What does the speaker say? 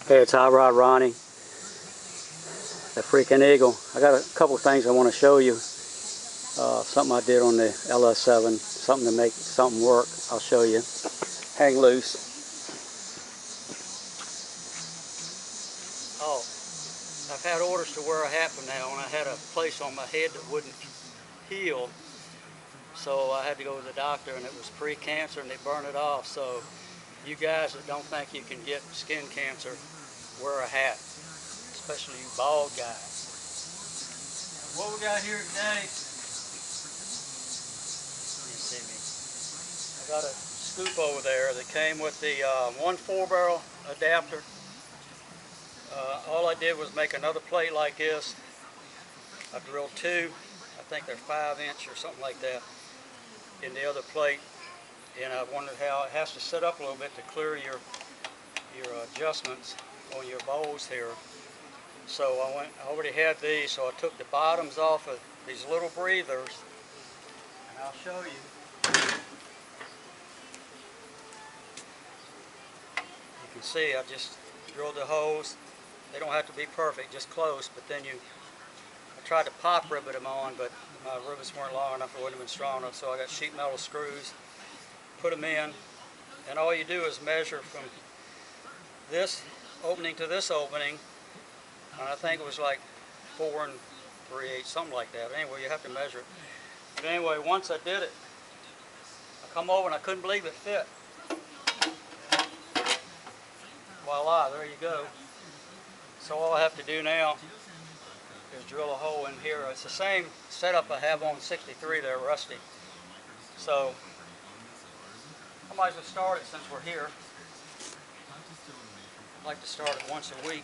Hey, it's Hot Rod Ronnie, the Freaking Eagle. I got a couple things I want to show you. Something I did on the LS7, something to make something work. I'll show you. Hang loose. Oh, I've had orders to wear a hat from now on. I had a place on my head that wouldn't heal, so I had to go to the doctor, and it was pre-cancer, and they burned it off. So you guys that don't think you can get skin cancer, wear a hat, especially you bald guys. What we got here today, you see me, I got a scoop over there that came with the 1 4-barrel adapter. All I did was make another plate like this. I drilled 2, I think they're 5-inch or something like that, in the other plate, and I wondered how it has to set up a little bit to clear your adjustments on your bowls here. So I already had these, so I took the bottoms off of these little breathers, and I'll show you. You can see I just drilled the holes. They don't have to be perfect, just close, but then I tried to pop rivet them on, but my rivets weren't long enough, it wouldn't have been strong enough, so I got sheet metal screws, put them in, and all you do is measure from this opening to this opening, and I think it was like 4 3/8, something like that. Anyway, you have to measure it. But anyway, once I did it, I come over and I couldn't believe it fit. Voila, there you go. So all I have to do now is drill a hole in here. It's the same setup I have on 63 there, Rusty. So I might as well start it since we're here. I'd like to start it once a week.